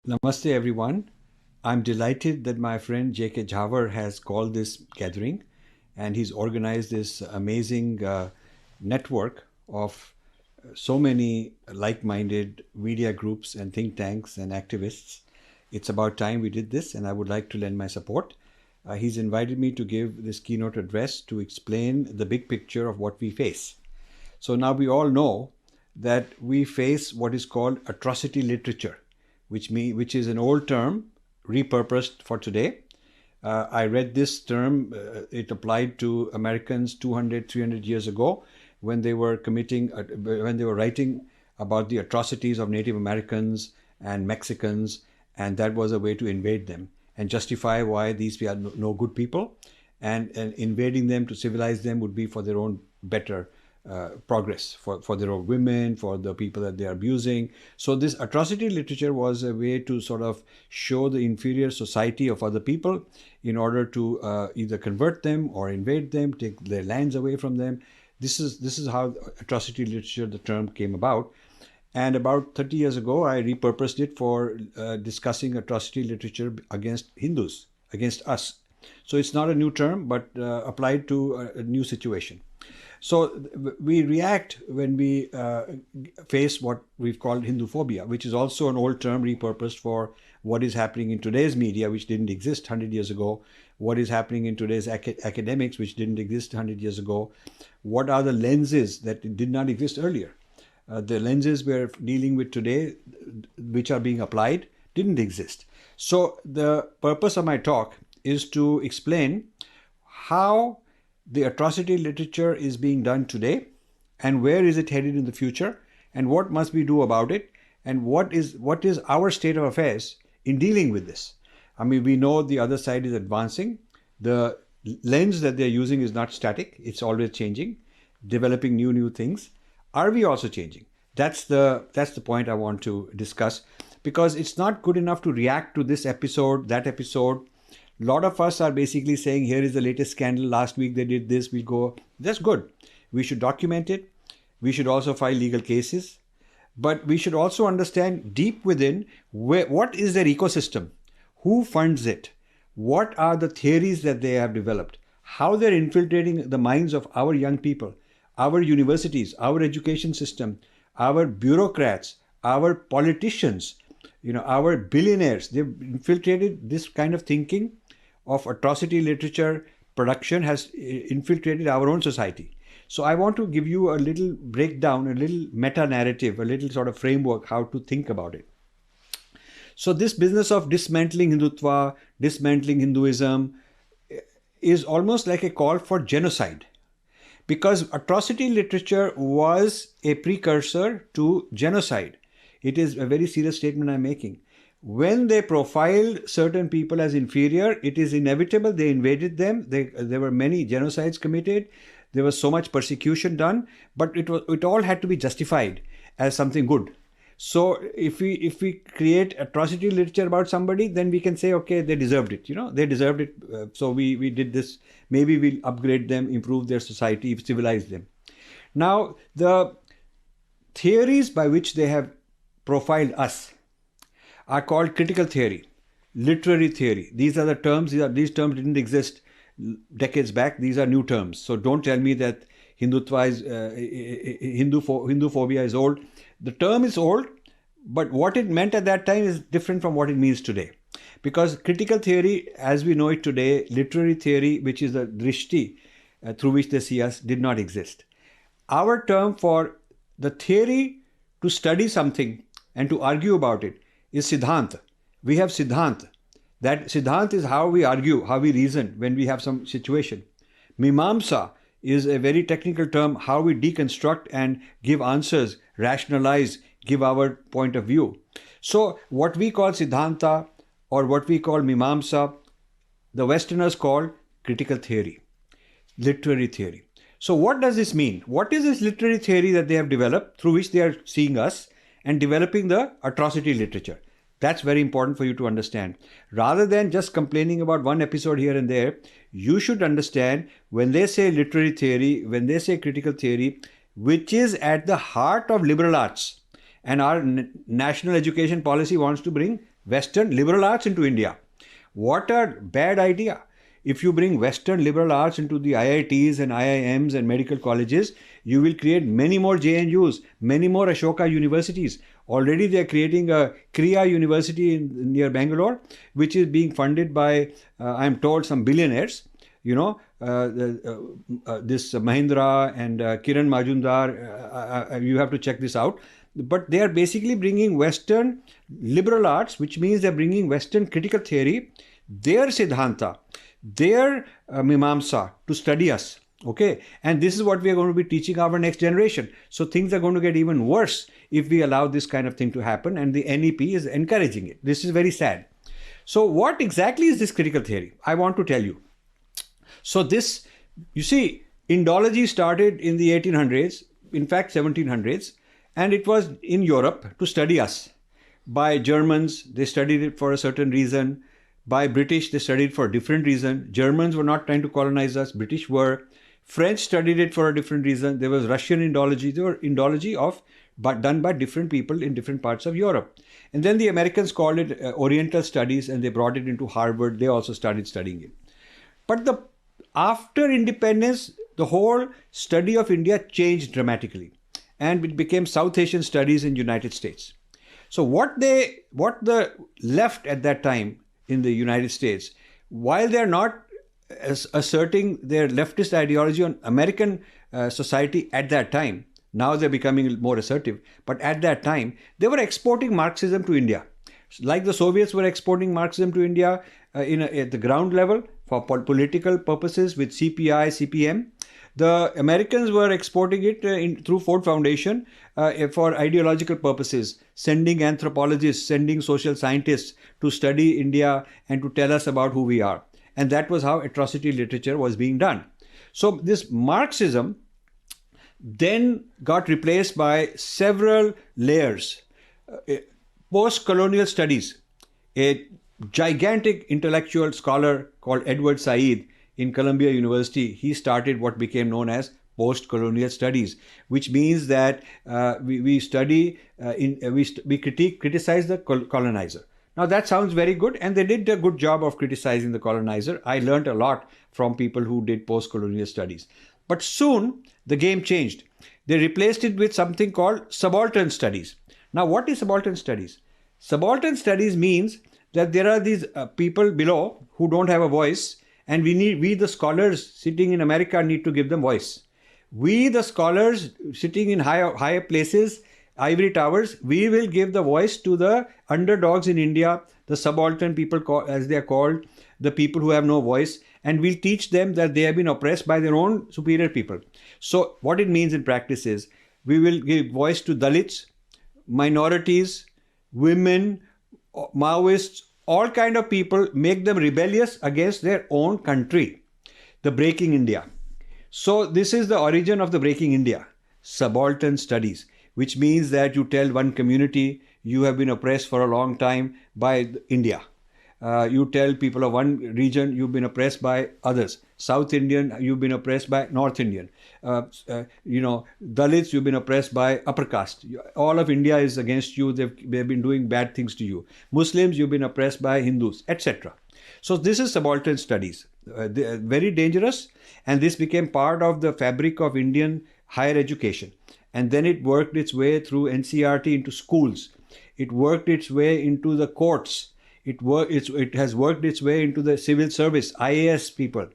Namaste, everyone. I'm delighted that my friend J.K. Jhavar has called this gathering and he's organized this amazing network of so many like minded media groups and think tanks and activists. It's about time we did this, and I would like to lend my support. He's invited me to give this keynote address to explain the big picture of what we face. So now we all know that we face what is called atrocity literature, which is an old term repurposed for today. I read this term, it applied to Americans 200, 300 years ago when they were writing about the atrocities of Native Americans and Mexicans, and that was a way to invade them and justify why these are no good people, and invading them to civilize them would be for their own better progress, for their own women, for the people that they are abusing. So this atrocity literature was a way to sort of show the inferior society of other people in order to either convert them or invade them, take their lands away from them. This is how atrocity literature, the term, came about. And about 30 years ago, I repurposed it for discussing atrocity literature against Hindus, against us. So it's not a new term, but applied to a new situation. So we react when we face what we've called Hinduphobia, which is also an old term repurposed for what is happening in today's media, which didn't exist 100 years ago, what is happening in today's academics, which didn't exist 100 years ago, what are the lenses that did not exist earlier. The lenses we're dealing with today, which are being applied, didn't exist. So the purpose of my talk is to explain how the atrocity literature is being done today, and where is it headed in the future, and what must we do about it, and what is our state of affairs in dealing with this. I mean, we know the other side is advancing. The lens that they're using is not static, it's always changing, developing new things. Are we also changing? That's the point I want to discuss, because it's not good enough to react to this episode, that episode. A lot of us are basically saying, here is the latest scandal, last week they did this, we go, that's good. We should document it. We should also file legal cases. But we should also understand deep within what is their ecosystem, who funds it, what are the theories that they have developed, how they're infiltrating the minds of our young people, our universities, our education system, our bureaucrats, our politicians, our billionaires. They've infiltrated this kind of thinking of atrocity literature production, has infiltrated our own society. So I want to give you a little breakdown, a little meta-narrative, a little sort of framework how to think about it. So this business of dismantling Hindutva, dismantling Hinduism is almost like a call for genocide, because atrocity literature was a precursor to genocide. It is a very serious statement I'm making. When they profiled certain people as inferior, it is inevitable they invaded them. There were many genocides committed. There was so much persecution done, but it all had to be justified as something good. So if we create atrocity literature about somebody, then we can say, okay, they deserved it. They deserved it. So we did this. Maybe we'll upgrade them, improve their society, civilize them. Now, the theories by which they have profiled us are called critical theory, literary theory. These are the terms. These terms didn't exist decades back. These are new terms. So don't tell me that Hinduphobia is old. The term is old, but what it meant at that time is different from what it means today. Because critical theory, as we know it today, literary theory, which is the drishti through which they see us, did not exist. Our term for the theory to study something and to argue about it is siddhant. We have siddhant. That siddhant is how we argue, how we reason when we have some situation. Mimamsa is a very technical term, how we deconstruct and give answers, rationalize, give our point of view. So what we call siddhanta or what we call mimamsa, the Westerners call critical theory, literary theory. So what does this mean? What is this literary theory that they have developed through which they are seeing us and developing the atrocity literature? That's very important for you to understand. Rather than just complaining about one episode here and there, you should understand when they say literary theory, when they say critical theory, which is at the heart of liberal arts. And our national education policy wants to bring Western liberal arts into India. What a bad idea. If you bring Western liberal arts into the IITs and IIMs and medical colleges, you will create many more JNUs, many more Ashoka universities. Already they are creating a Kriya University near Bangalore, which is being funded by, I'm told, some billionaires. You know, this Mahindra and Kiran Majumdar, you have to check this out. But they are basically bringing Western liberal arts, which means they're bringing Western critical theory, their Siddhanta, their Mimamsa to study us. Okay, and this is what we are going to be teaching our next generation. So things are going to get even worse if we allow this kind of thing to happen, and the NEP is encouraging it. This is very sad. So what exactly is this critical theory? I want to tell you. So this, you see, Indology started in the 1800s, in fact 1700s, and it was in Europe to study us. By Germans, they studied it for a certain reason. By British, they studied for a different reason. Germans were not trying to colonize us, British were. French studied it for a different reason. There was Russian Indology. There were Indology done by different people in different parts of Europe. And then the Americans called it Oriental Studies, and they brought it into Harvard. They also started studying it. But after independence, the whole study of India changed dramatically, and it became South Asian studies in United States. So what the left at that time in the United States, while they're not asserting their leftist ideology on American society at that time, now they're becoming more assertive, but at that time, they were exporting Marxism to India. Like the Soviets were exporting Marxism to India at the ground level for political purposes with CPI, CPM. The Americans were exporting it through Ford Foundation for ideological purposes, sending anthropologists, sending social scientists to study India and to tell us about who we are. And that was how atrocity literature was being done. So this Marxism then got replaced by several layers. Post-colonial studies, a gigantic intellectual scholar called Edward Said in Columbia University, he started what became known as post-colonial studies, which means that we criticize the colonizer. Now that sounds very good, and they did a good job of criticizing the colonizer. I learned a lot from people who did post-colonial studies. But soon the game changed. They replaced it with something called subaltern studies. Now what is subaltern studies? Subaltern studies means that there are these people below who don't have a voice, and we the scholars sitting in America need to give them voice. We the scholars sitting in higher places, ivory towers, we will give the voice to the underdogs in India, the subaltern people as they are called, the people who have no voice, and we'll teach them that they have been oppressed by their own superior people. So what it means in practice is we will give voice to Dalits, minorities, women, Maoists, all kind of people, make them rebellious against their own country. The Breaking India. So this is the origin of the Breaking India, subaltern studies, which means that you tell one community you have been oppressed for a long time by India. You tell people of one region you've been oppressed by others. South Indian, you've been oppressed by North Indian. Dalits, you've been oppressed by upper caste. All of India is against you. They've been doing bad things to you. Muslims, you've been oppressed by Hindus, etc. So this is subaltern studies. Very dangerous, and this became part of the fabric of Indian higher education. And then it worked its way through NCERT into schools. It worked its way into the courts. It has worked its way into the civil service, IAS people,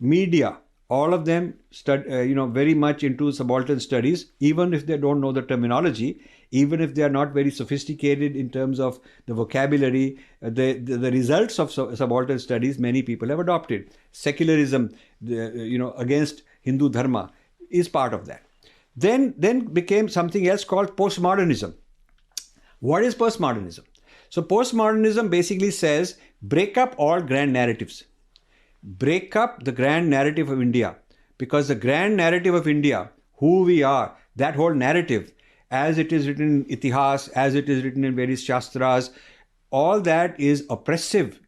media, all of them very much into subaltern studies, even if they don't know the terminology, even if they are not very sophisticated in terms of the vocabulary, the results of subaltern studies, many people have adopted. Secularism, against Hindu Dharma is part of that. Then became something else called postmodernism. What is postmodernism? So postmodernism basically says, break up all grand narratives. Break up the grand narrative of India. Because the grand narrative of India, who we are, that whole narrative, as it is written in Itihas, as it is written in various Shastras, all that is oppressive.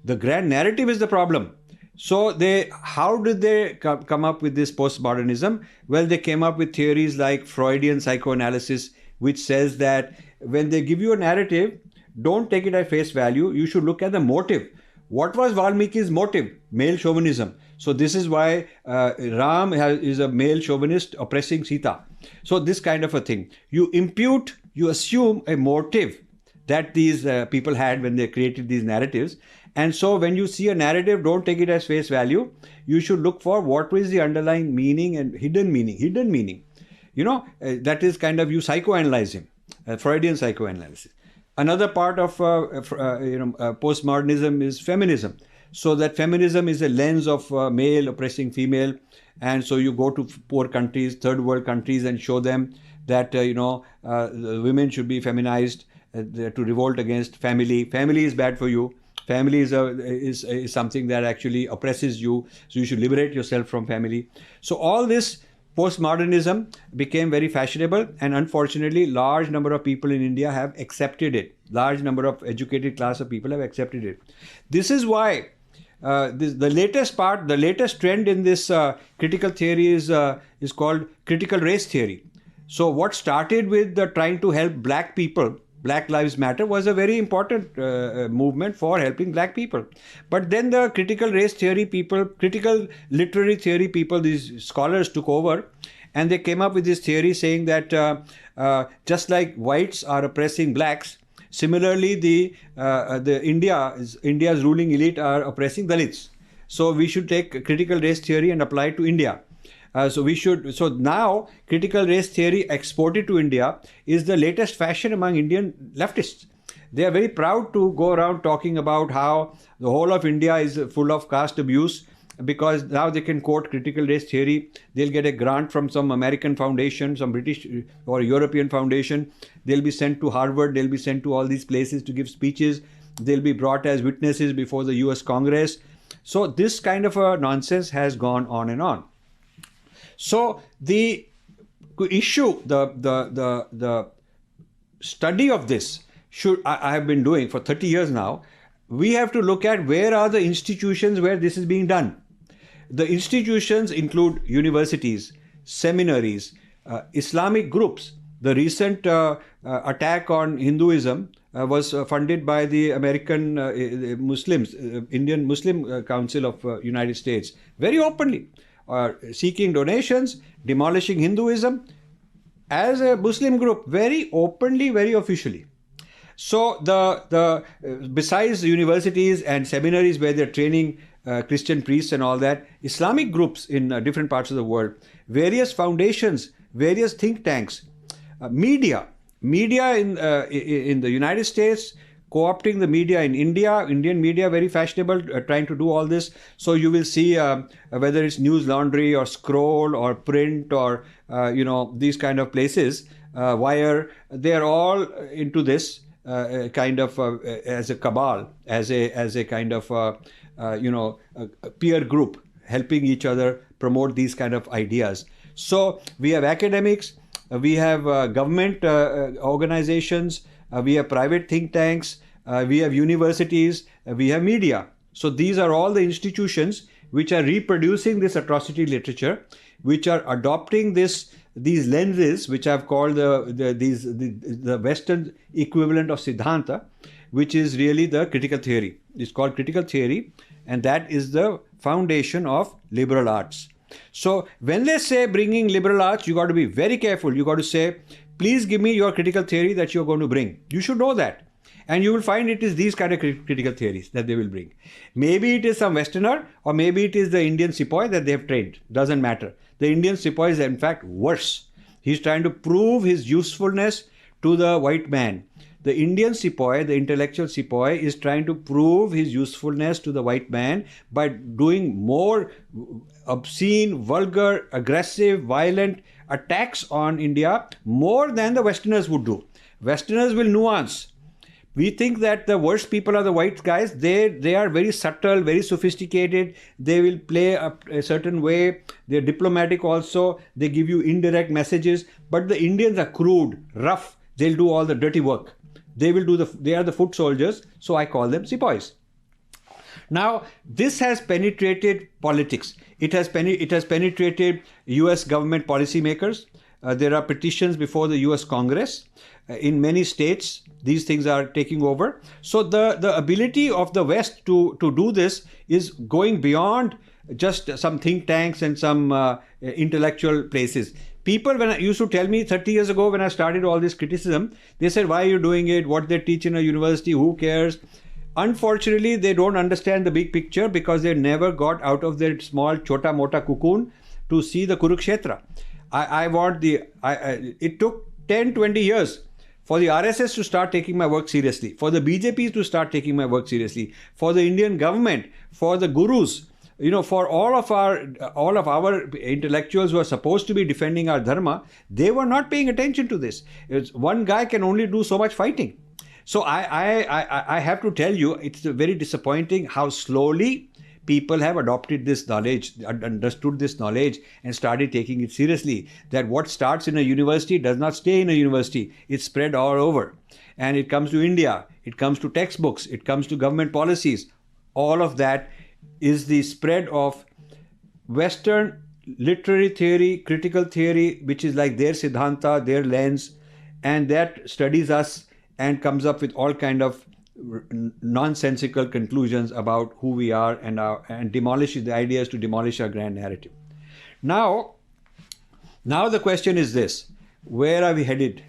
The grand narrative is the problem. So how did they come up with this postmodernism? Well, they came up with theories like Freudian psychoanalysis, which says that when they give you a narrative, don't take it at face value. You should look at the motive. What was Valmiki's motive? Male chauvinism. So this is why Ram is a male chauvinist oppressing Sita. So this kind of a thing. You assume a motive that these people had when they created these narratives. And so when you see a narrative, don't take it as face value. You should look for what is the underlying meaning and hidden meaning. That is kind of, you psychoanalyze him, Freudian psychoanalysis. Another part of postmodernism is feminism. So that feminism is a lens of male oppressing female. And so you go to poor countries, third world countries, and show them that, women should be feminized to revolt against family. Family is bad for you. Family is something that actually oppresses you. So you should liberate yourself from family. So all this postmodernism became very fashionable, and unfortunately, large number of people in India have accepted it. Large number of educated class of people have accepted it. This is why the latest trend in this critical theory is called critical race theory. So what started with trying to help black people, Black Lives Matter, was a very important movement for helping black people. But then the critical race theory people, critical literary theory people, these scholars took over, and they came up with this theory saying that just like whites are oppressing blacks, similarly the India's ruling elite are oppressing Dalits. So we should take critical race theory and apply it to India. So now critical race theory exported to India is the latest fashion among Indian leftists. They are very proud to go around talking about how the whole of India is full of caste abuse, because now they can quote critical race theory. They'll get a grant from some American foundation, some British or European foundation. They'll be sent to Harvard. They'll be sent to all these places to give speeches. They'll be brought as witnesses before the US Congress. So this kind of a nonsense has gone on and on. So the issue, the study of this I have been doing for 30 years now. We have to look at where are the institutions where this is being done. The institutions include universities, seminaries, Islamic groups. The recent attack on Hinduism was funded by the American Muslims, Indian Muslim Council of United States, very openly. Seeking donations, demolishing Hinduism as a Muslim group, very openly, very officially. So besides universities and seminaries where they're training Christian priests and all that, Islamic groups in different parts of the world, various foundations, various think tanks, media in the United States, co-opting the media in India, Indian media very fashionable, trying to do all this. So you will see whether it's News Laundry or Scroll or Print or these kind of places, Wire, they're all into this kind of as a cabal, as a kind of a peer group helping each other promote these kind of ideas. So we have academics, we have government organizations, we have private think tanks, we have universities, we have media. So these are all the institutions which are reproducing this atrocity literature, which are adopting these lenses, which I've called the Western equivalent of Siddhanta, which is really the critical theory. It's called critical theory, and that is the foundation of liberal arts. So when they say bringing liberal arts, you got to be very careful. You got to say, please give me your critical theory that you're going to bring. You should know that. And you will find it is these kind of critical theories that they will bring. Maybe it is some Westerner, or maybe it is the Indian sepoy that they have trained. Doesn't matter. The Indian sepoy is in fact worse. He's trying to prove his usefulness to the white man. The Indian sepoy, the intellectual sepoy, is trying to prove his usefulness to the white man by doing more obscene, vulgar, aggressive, violent attacks on India more than the Westerners would do. Westerners will nuance. We think that the worst people are the white guys. They are very subtle, very sophisticated. They will play a certain way. They're diplomatic also. They give you indirect messages. But the Indians are crude, rough. They'll do all the dirty work. They are the foot soldiers. So I call them sepoys. Now, this has penetrated politics. It has penetrated US government policymakers. There are petitions before the US Congress. In many states, these things are taking over. So the ability of the West to do this is going beyond just some think tanks and some intellectual places. People, when I used to tell me 30 years ago when I started all this criticism, they said, why are you doing it? What they teach in a university? Who cares? Unfortunately, they don't understand the big picture because they never got out of their small chota mota cocoon to see the Kurukshetra. It took 10, 20 years for the RSS to start taking my work seriously, for the BJP to start taking my work seriously, for the Indian government, for the gurus, for all of our intellectuals who are supposed to be defending our dharma, they were not paying attention to this. One guy can only do so much fighting. So I have to tell you, it's very disappointing how slowly people have adopted this knowledge, understood this knowledge, and started taking it seriously. That what starts in a university does not stay in a university. It's spread all over. And it comes to India, it comes to textbooks, it comes to government policies. All of that is the spread of Western literary theory, critical theory, which is like their Siddhanta, their lens, and that studies us and comes up with all kind of nonsensical conclusions about who we are and demolishes the ideas to demolish our grand narrative. Now the question is this: where are we headed?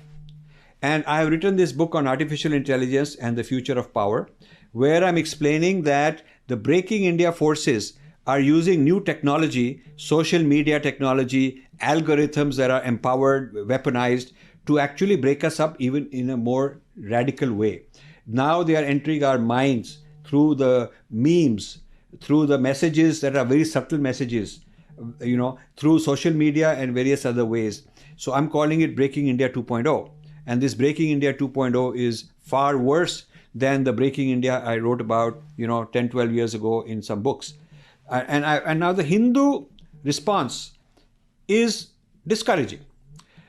And I have written this book on artificial intelligence and the future of power, where I'm explaining that the Breaking India forces are using new technology, social media technology, algorithms that are empowered, weaponized, to actually break us up even in a more radical way. Now they are entering our minds through the memes, through the messages that are very subtle messages, through social media and various other ways. So I'm calling it Breaking India 2.0. And this Breaking India 2.0 is far worse than the Breaking India I wrote about, 10, 12 years ago in some books. And now the Hindu response is discouraging.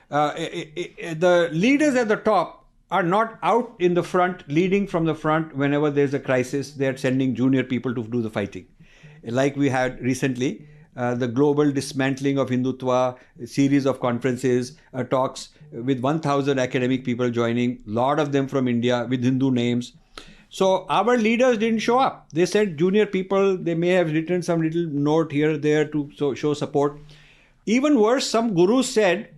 The leaders at the top are not out in the front, leading from the front whenever there's a crisis. They're sending junior people to do the fighting. Like we had recently, the global dismantling of Hindutva, a series of conferences, talks with 1,000 academic people joining, a lot of them from India with Hindu names. So our leaders didn't show up. They said junior people, they may have written some little note here or there to show support. Even worse, some gurus said,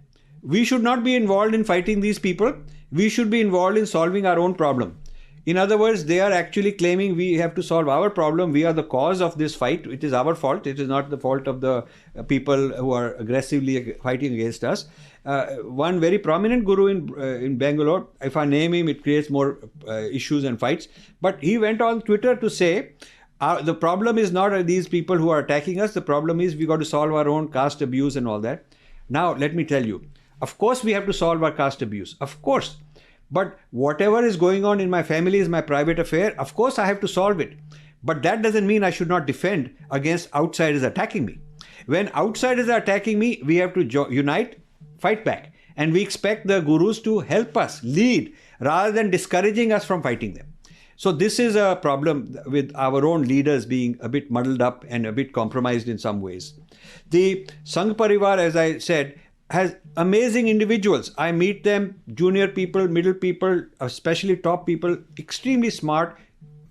we should not be involved in fighting these people. We should be involved in solving our own problem. In other words, they are actually claiming we have to solve our problem. We are the cause of this fight. It is our fault. It is not the fault of the people who are aggressively fighting against us. One very prominent guru in Bangalore, if I name him, it creates more issues and fights. But he went on Twitter to say, the problem is not these people who are attacking us. The problem is we got to solve our own caste abuse and all that. Now, let me tell you, of course we have to solve our caste abuse. Of course. But whatever is going on in my family is my private affair. Of course, I have to solve it. But that doesn't mean I should not defend against outsiders attacking me. When outsiders are attacking me, we have to unite, fight back. And we expect the gurus to help us, lead, rather than discouraging us from fighting them. So this is a problem with our own leaders being a bit muddled up and a bit compromised in some ways. The Sangh Parivar, as I said, has amazing individuals. I meet them, junior people, middle people, especially top people, extremely smart,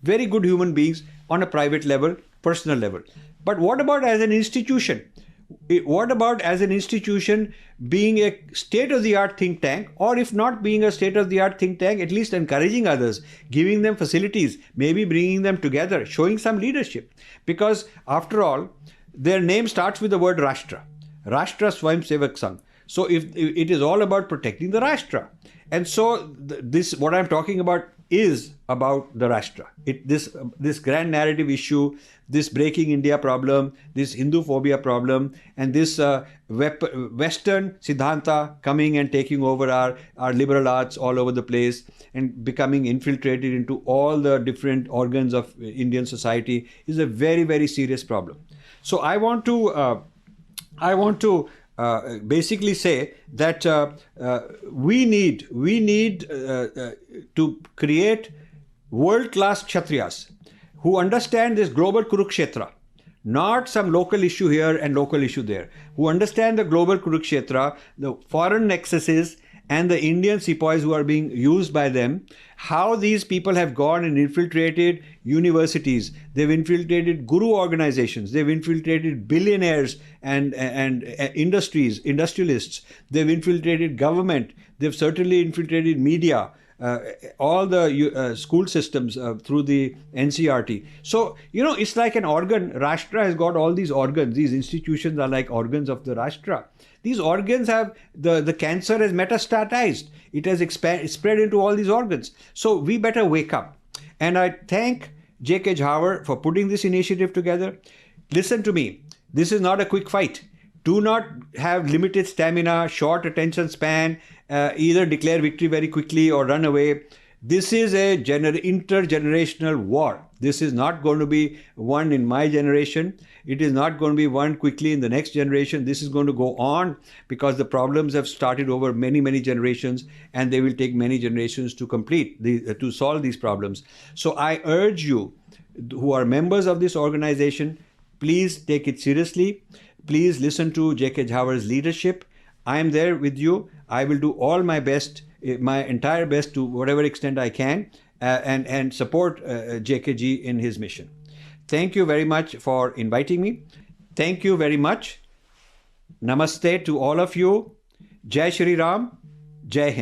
very good human beings on a private level, personal level. But what about as an institution? What about as an institution being a state-of-the-art think tank, or if not being a state-of-the-art think tank, at least encouraging others, giving them facilities, maybe bringing them together, showing some leadership? Because after all, their name starts with the word Rashtra. Rashtra Swayam Sevak Sangh. So if it is all about protecting the Rashtra. And so this, what I'm talking about, is about the Rashtra. This grand narrative issue, this Breaking India problem, this Hindu phobia problem, and this Western Siddhanta coming and taking over our liberal arts all over the place and becoming infiltrated into all the different organs of Indian society is a very, very serious problem. So I want to basically say that we need to create world-class Kshatriyas who understand this global Kurukshetra, not some local issue here and local issue there, who understand the global Kurukshetra, the foreign nexuses, and the Indian sepoys who are being used by them, how these people have gone and infiltrated universities, they've infiltrated guru organizations, they've infiltrated billionaires and industries, industrialists, they've infiltrated government, they've certainly infiltrated media, all the school systems through the NCRT. So, it's like an organ. Rashtra has got all these organs. These institutions are like organs of the Rashtra. These organs have, the cancer has metastatized. It has spread into all these organs. So we better wake up. And I thank J.K. Jhawar for putting this initiative together. Listen to me. This is not a quick fight. Do not have limited stamina, short attention span, either declare victory very quickly or run away. This is a intergenerational war. This is not going to be won in my generation. It is not going to be won quickly in the next generation. This is going to go on because the problems have started over many, many generations, and they will take many generations to to solve these problems. So I urge you who are members of this organization, please take it seriously. Please listen to J.K. Jhawar's leadership. I am there with you. I will do all my best, my entire best to whatever extent I can, and support JKG in his mission. Thank you very much for inviting me. Thank you very much. Namaste to all of you. Jai Shri Ram. Jai Hind.